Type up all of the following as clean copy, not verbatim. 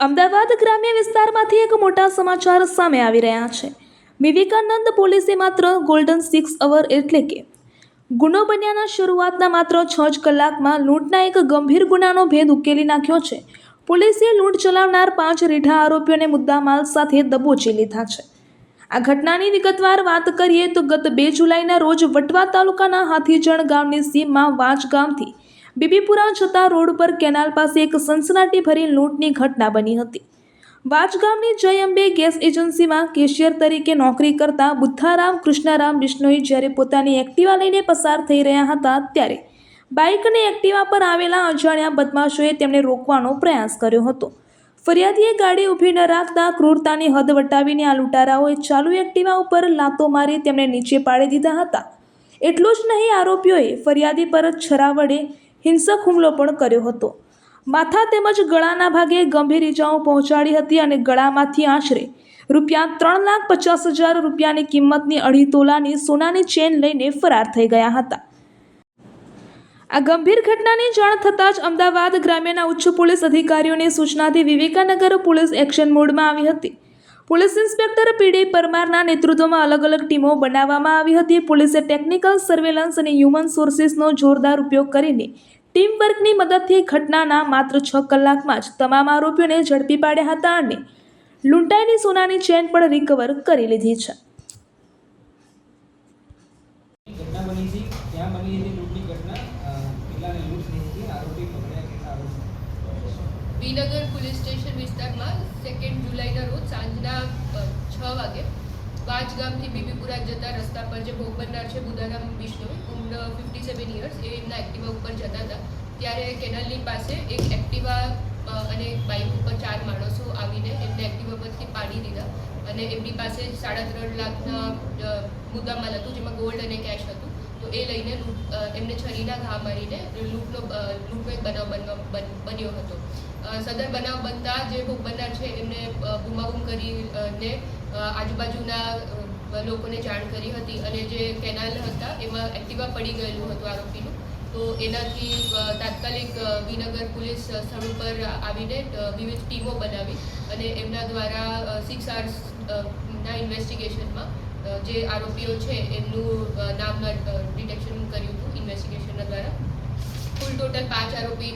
અમદાવાદ ગ્રામ્ય વિસ્તારમાંથી એક મોટા સમાચાર સામે આવી રહ્યા છે। વિવેકાનંદ પોલીસે માત્ર ગોલ્ડન 6 અવર એટલે કે ગુનો બન્યાના શરૂઆતના માત્ર 6 જ કલાકમાં લૂંટના એક ગંભીર ગુનાનો ભેદ ઉકેલી નાખ્યો છે। પોલીસે લૂંટ ચલાવનાર 5 રીઢા આરોપીઓને મુદ્દામાલ સાથે દબોચી લીધા છે। આ ઘટનાની વિગતવાર વાત કરીએ તો ગત 2 જુલાઈના રોજ વટવા તાલુકાના હાથીજણ ગામની સીમમાં વાંચ ગામથી બીબીપુરા જતા રોડ પર કેનાલ પાસે એક સનસનાટીભરી લૂંટની ઘટના બની હતી। વાંચ ગામની જય અંબે ગેસ એજન્સીમાં કેશિયર તરીકે નોકરી કરતા બુદ્ધારામ કૃષ્ણારામ બિશ્નોઈ જ્યારે પોતાની એક્ટિવા લઈને પસાર થઈ રહ્યા હતા ત્યારે બાઇક અને એક્ટિવા પર આવેલા અજાણ્યા બદમાશોએ તેમને રોકવાનો પ્રયાસ કર્યો હતો। ફરિયાદીએ ગાડી ઊભી ન રાખતા ક્રૂરતાની હદ વટાવીને આ લૂંટારાઓએ ચાલુ એક્ટિવા ઉપર લાતો મારી તેમને નીચે પાડી દીધા હતા। એટલું જ નહીં, આરોપીઓએ ફરિયાદી પર છરા વડે હિંસક હુમલો પણ કર્યો હતો। માથા તેમજ ગળાના ભાગે ગંભીર ઈજાઓ પહોંચાડી હતી અને ગળામાંથી આશરે ₹3,50,000 કિંમતની 2.5 તોલાની સોનાની ચેન લઈને ફરાર થઈ ગયા હતા। આ ગંભીર ઘટનાની જાણ થતાં જ અમદાવાદ ગ્રામ્યના ઉચ્ચ પોલીસ અધિકારીઓની સૂચનાથી વિવેકાનગર પોલીસ એક્શન મોડમાં આવી હતી। પોલીસ ઇન્સ્પેક્ટર પીડી પરમારના નેતૃત્વમાં અલગ અલગ ટીમો બનાવવામાં આવી હતી। પોલીસે ટેકનિકલ સર્વેલન્સ અને હ્યુમન સોર્સિસનો જોરદાર ઉપયોગ કરીને ટીમ વર્કની મદદથી ઘટનાના માત્ર 6 કલાકમાં જ તમામ આરોપીઓને ઝડપી પાડ્યા હતા અને લૂંટાયેલી સોનાની ચેન પણ રિકવર કરી લીધી છે। ઘટના બની હતી ત્યાં બની હતી લૂંટની ઘટના કેટલાને લૂંટ થઈ હતી આરોપી પકડ્યા કેટલા આરોપી વિનગર પોલીસ સ્ટેશન વિસ્તારમાં 2 જુલાઈના રોજ સાંજના 6 વાગે વાંચ ગામથી બીબીપુરા જતા રસ્તા પર જે ભોગ બનનાર છે બુદ્ધારામ બિશ્નોઈ ઉંમર 57 યર્સ એ એમના એક્ટિવા ઉપર જતા હતા ત્યારે કેનાલની પાસે એક એક્ટિવા અને બાઇક ઉપર 4 માણસો આવીને એમને એક્ટિવા પરથી પાડી દીધા અને એમની પાસે 3.5 લાખના મુદ્દામાલ હતું જેમાં ગોલ્ડ અને કેશ હતું તો એ લઈને એમને છરીના ઘા મારીને લૂંટનો એક બનાવ બન્યો હતો। સદર બનાવ બનતા જે ભોગ બનનાર છે એમને બૂમાબૂમ કરીને આજુબાજુના લોકોને જાણ કરી હતી અને જે કેનાલ હતા એમાં એક્ટિવા પડી ગયેલું હતું આરોપીનું તો એનાથી તાત્કાલિક વિનગર પોલીસ સ્થળ ઉપર આવીને વિવિધ ટીમો બનાવી અને એમના દ્વારા 6 અવર્સના ઇન્વેસ્ટિગેશનમાં જે આરોપીઓ છે એમનું નામના ડિટેક્શન કર્યું હતું ઇન્વેસ્ટિગેશનના દ્વારા। કુલ ટોટલ 5 આરોપી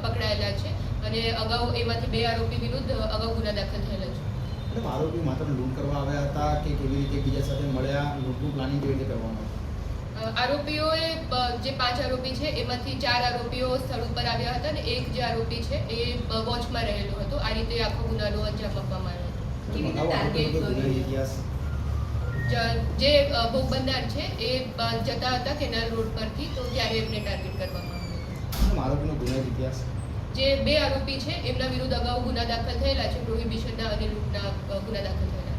પકડાયેલા છે અને અગાઉ એમાંથી 2 આરોપી વિરુદ્ધ અગાઉ ગુના દાખલ થયેલા છે। મેડમ આરોપી માત્ર લૂંટ કરવા આવ્યા હતા કે કેવી રીતે બીજા સાથે મળ્યા લૂંટનું પ્લાનિંગ કેવી રીતે કરવામાં આવ્યું? આરોપીઓએ જે 5 આરોપી છે એમાંથી 4 આરોપીઓ સ્થળ ઉપર આવ્યા હતા અને એક જે આરોપી છે એ વોચમાં રહેલો હતો। આ રીતે આખો ગુનાનો અંજામ આપવામાં આવ્યો હતો। જે ભોગ બનનાર છે એ જતા હતા કેનાલ રોડ પરથી તો ત્યારે એમને ટાર્ગેટ કરવામાં આવ્યું। આરોપીનો ગુનાહિત ઇતિહાસ જે 2 આરોપી છે એમના વિરુદ્ધ અગાઉ ગુના દાખલ થયેલા છે, પ્રોહિબિશનના અને લૂંટના ગુના દાખલ થયેલા